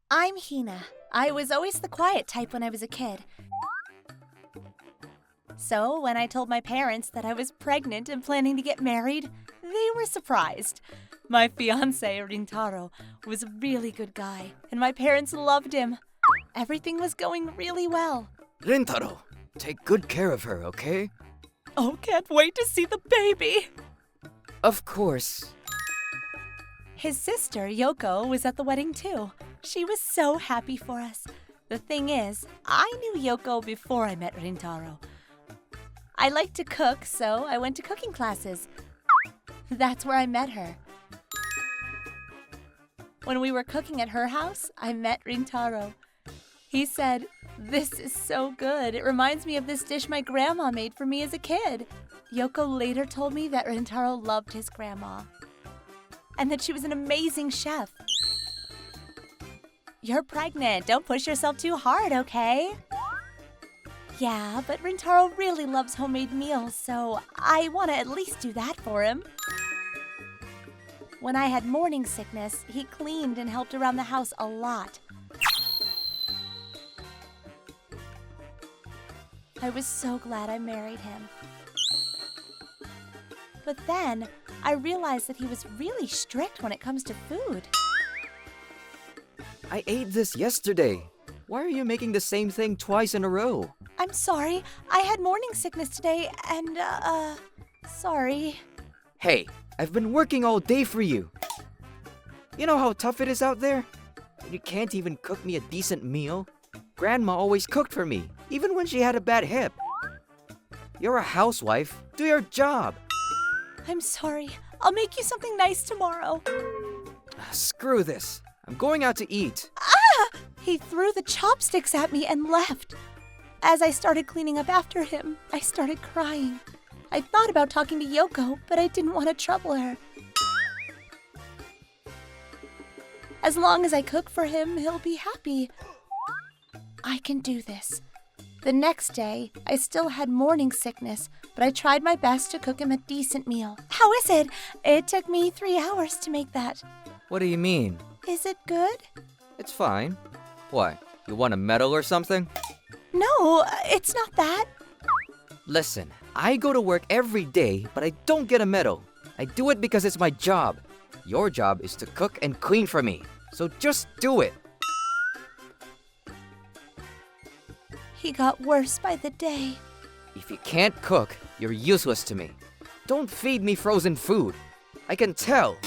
I'm Hina. I was always the quiet type when I was a kid. So when I told my parents that I was pregnant and planning to get married, they were surprised. My fiancé, Rintaro, was a really good guy, and my parents loved him. Everything was going really well. Rintaro, take good care of her, okay? Oh, can't wait to see the baby! Of course. His sister, Yoko, was at the wedding too. She was so happy for us. The thing is, I knew Yoko before I met Rintaro. I liked to cook, so I went to cooking classes. That's where I met her. When we were cooking at her house, I met Rintaro. He said, "This is so good. It reminds me of this dish my grandma made for me as a kid." Yoko later told me that Rintaro loved his grandma and that she was an amazing chef. You're pregnant. Don't push yourself too hard, okay? Yeah, but Rintaro really loves homemade meals, so I want to at least do that for him. When I had morning sickness, he cleaned and helped around the house a lot. I was so glad I married him. But then, I realized that he was really strict when it comes to food. I ate this yesterday. Why are you making the same thing twice in a row? I'm sorry. I had morning sickness today and, sorry. Hey, I've been working all day for you. You know how tough it is out there? You can't even cook me a decent meal. Grandma always cooked for me, even when she had a bad hip. You're a housewife. Do your job. I'm sorry. I'll make you something nice tomorrow. Screw this. I'm going out to eat. Ah! He threw the chopsticks at me and left. As I started cleaning up after him, I started crying. I thought about talking to Yoko, but I didn't want to trouble her. As long as I cook for him, he'll be happy. I can do this. The next day, I still had morning sickness, but I tried my best to cook him a decent meal. How is it? It took me 3 hours to make that. What do you mean? Is it good? It's fine. What, you want a medal or something? No, it's not that. Listen, I go to work every day, but I don't get a medal. I do it because it's my job. Your job is to cook and clean for me, so just do it. He got worse by the day. If you can't cook, you're useless to me. Don't feed me frozen food. I can tell.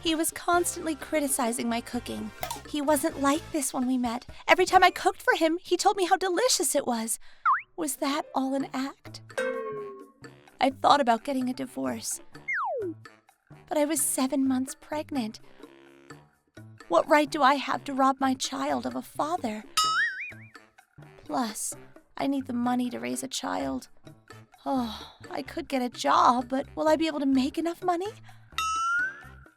He was constantly criticizing my cooking. He wasn't like this when we met. Every time I cooked for him, he told me how delicious it was. Was that all an act? I thought about getting a divorce. But I was 7 months pregnant. What right do I have to rob my child of a father? Plus, I need the money to raise a child. Oh, I could get a job, but will I be able to make enough money?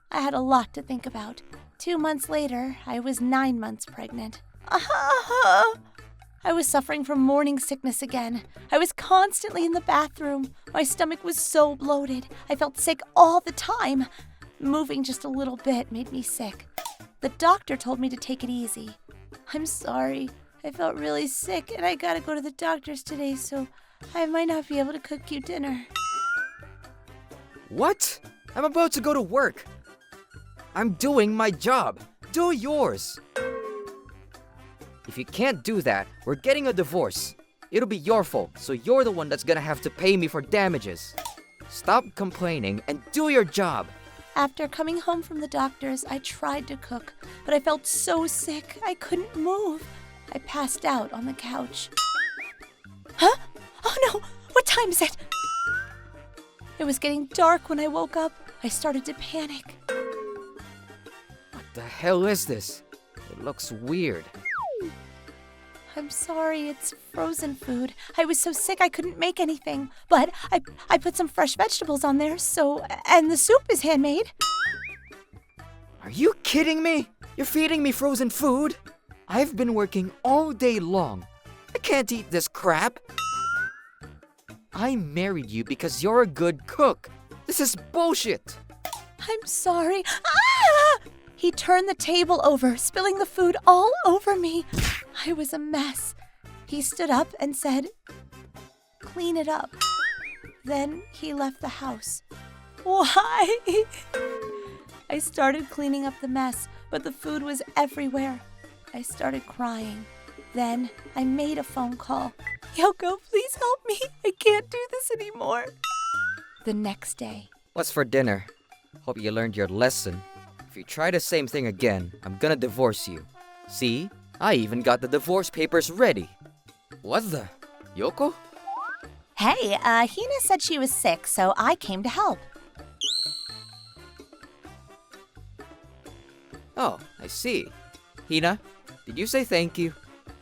I had a lot to think about. 2 months later, I was 9 months pregnant. I was suffering from morning sickness again. I was constantly in the bathroom. My stomach was so bloated. I felt sick all the time. Moving just a little bit made me sick. The doctor told me to take it easy. I'm sorry. I felt really sick and I gotta go to the doctor's today, so I might not be able to cook you dinner. What? I'm about to go to work. I'm doing my job. Do yours. If you can't do that, we're getting a divorce. It'll be your fault, so you're the one that's gonna have to pay me for damages. Stop complaining and do your job. After coming home from the doctor's, I tried to cook, but I felt so sick I couldn't move. I passed out on the couch. Huh? Oh no! What time is it? It was getting dark when I woke up. I started to panic. What the hell is this? It looks weird. I'm sorry, it's frozen food. I was so sick I couldn't make anything. But I put some fresh vegetables on there, and the soup is handmade. Are you kidding me? You're feeding me frozen food? I've been working all day long. I can't eat this crap. I married you because you're a good cook. This is bullshit. I'm sorry. Ah! He turned the table over, spilling the food all over me. I was a mess. He stood up and said, "Clean it up." Then he left the house. Why? I started cleaning up the mess, but the food was everywhere. I started crying. Then I made a phone call. "Yoko, please help me. I can't do this anymore." The next day. What's for dinner? Hope you learned your lesson. If you try the same thing again, I'm gonna divorce you. See? I even got the divorce papers ready. What the? Yoko? Hey, Hina said she was sick, so I came to help. Oh, I see. Hina, did you say thank you?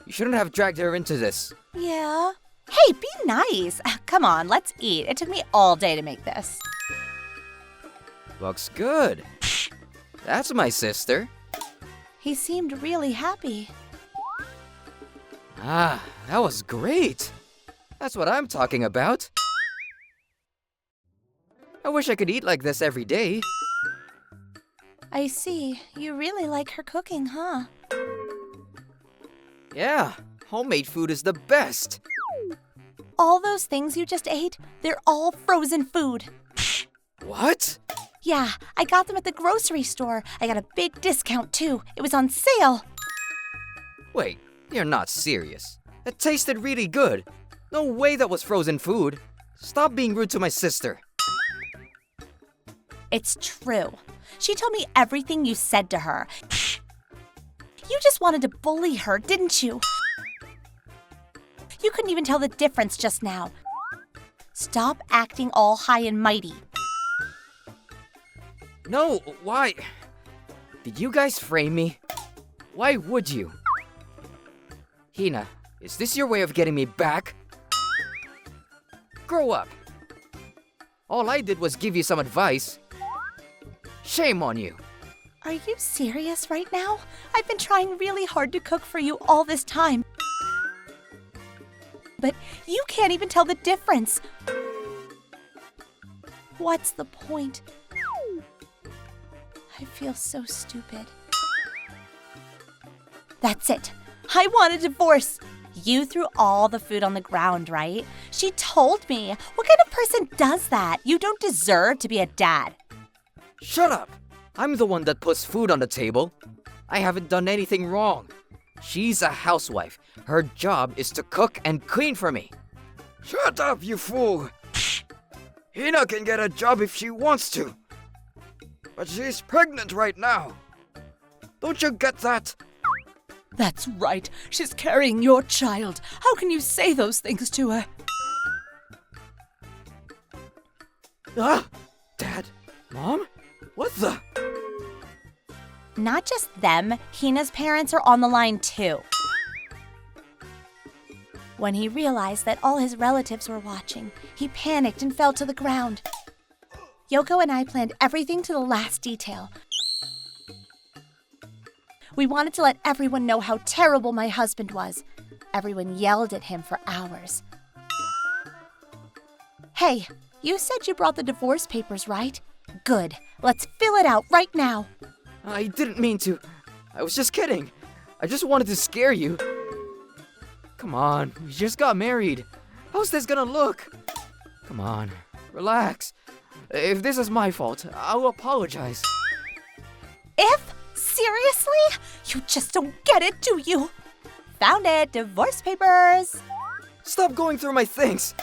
You shouldn't have dragged her into this. Yeah. Hey, be nice. Come on, let's eat. It took me all day to make this. Looks good. That's my sister. He seemed really happy. Ah, that was great. That's what I'm talking about. I wish I could eat like this every day. I see. You really like her cooking, huh? Yeah, homemade food is the best. All those things you just ate, they're all frozen food. What? Yeah, I got them at the grocery store. I got a big discount too. It was on sale. Wait, you're not serious. It tasted really good. No way that was frozen food. Stop being rude to my sister. It's true. She told me everything you said to her. You just wanted to bully her, didn't you? You couldn't even tell the difference just now. Stop acting all high and mighty. No, why? Did you guys frame me? Why would you? Hina, is this your way of getting me back? Grow up. All I did was give you some advice. Shame on you. Are you serious right now? I've been trying really hard to cook for you all this time. But you can't even tell the difference. What's the point? I feel so stupid. That's it. I want a divorce. You threw all the food on the ground, right? She told me. What kind of person does that? You don't deserve to be a dad. Shut up! I'm the one that puts food on the table. I haven't done anything wrong. She's a housewife. Her job is to cook and clean for me. Shut up, you fool! Hina can get a job if she wants to. But she's pregnant right now. Don't you get that? That's right. She's carrying your child. How can you say those things to her? Ah! Dad? Mom? What the? Not just them, Hina's parents are on the line too. When he realized that all his relatives were watching, he panicked and fell to the ground. Yoko and I planned everything to the last detail. We wanted to let everyone know how terrible my husband was. Everyone yelled at him for hours. Hey, you said you brought the divorce papers, right? Good. Let's fill it out right now. I didn't mean to. I was just kidding. I just wanted to scare you. Come on, we just got married. How's this gonna look? Come on, relax. If this is my fault, I'll apologize. If? Seriously? You just don't get it, do you? Found it. Divorce papers. Stop going through my things.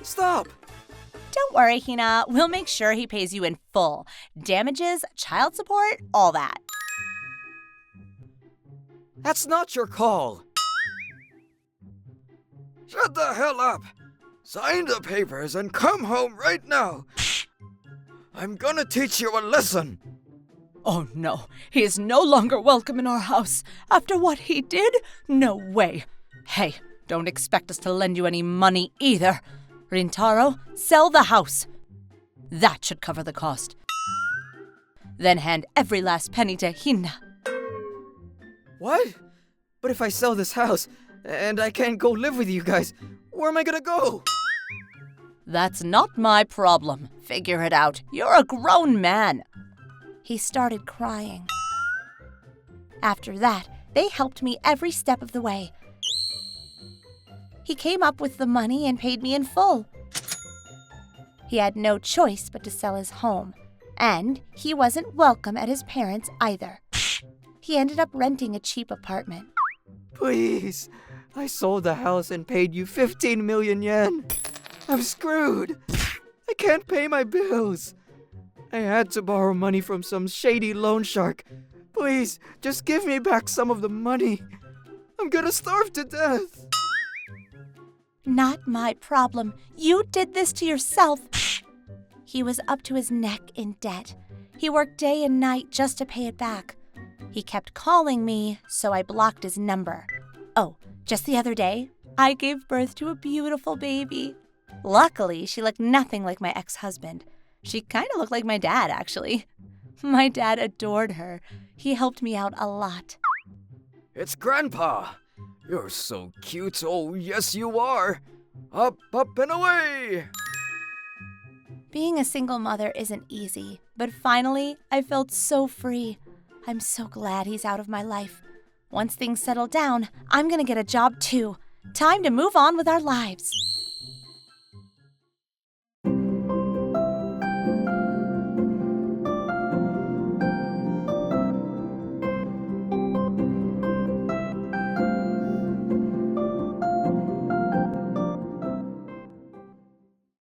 Stop. Don't worry, Hina. We'll make sure he pays you in full. Damages, child support, all that. That's not your call. Shut the hell up! Sign the papers and come home right now! I'm gonna teach you a lesson! Oh no, he is no longer welcome in our house. After what he did? No way. Hey, don't expect us to lend you any money either. Rintaro, sell the house. That should cover the cost. Then hand every last penny to Hina. What? But if I sell this house, and I can't go live with you guys, where am I gonna go? That's not my problem. Figure it out. You're a grown man. He started crying. After that, they helped me every step of the way. He came up with the money and paid me in full. He had no choice but to sell his home, and he wasn't welcome at his parents' either. He ended up renting a cheap apartment. Please, I sold the house and paid you 15 million yen. I'm screwed. I can't pay my bills. I had to borrow money from some shady loan shark. Please, just give me back some of the money. I'm gonna starve to death. Not my problem. You did this to yourself. He was up to his neck in debt. He worked day and night just to pay it back. He kept calling me, so I blocked his number. Oh, just the other day, I gave birth to a beautiful baby. Luckily, she looked nothing like my ex-husband. She kind of looked like my dad, actually. My dad adored her. He helped me out a lot. It's Grandpa. You're so cute. Oh, yes, you are. Up, up, and away. Being a single mother isn't easy, but finally, I felt so free. I'm so glad he's out of my life. Once things settle down, I'm gonna get a job too. Time to move on with our lives.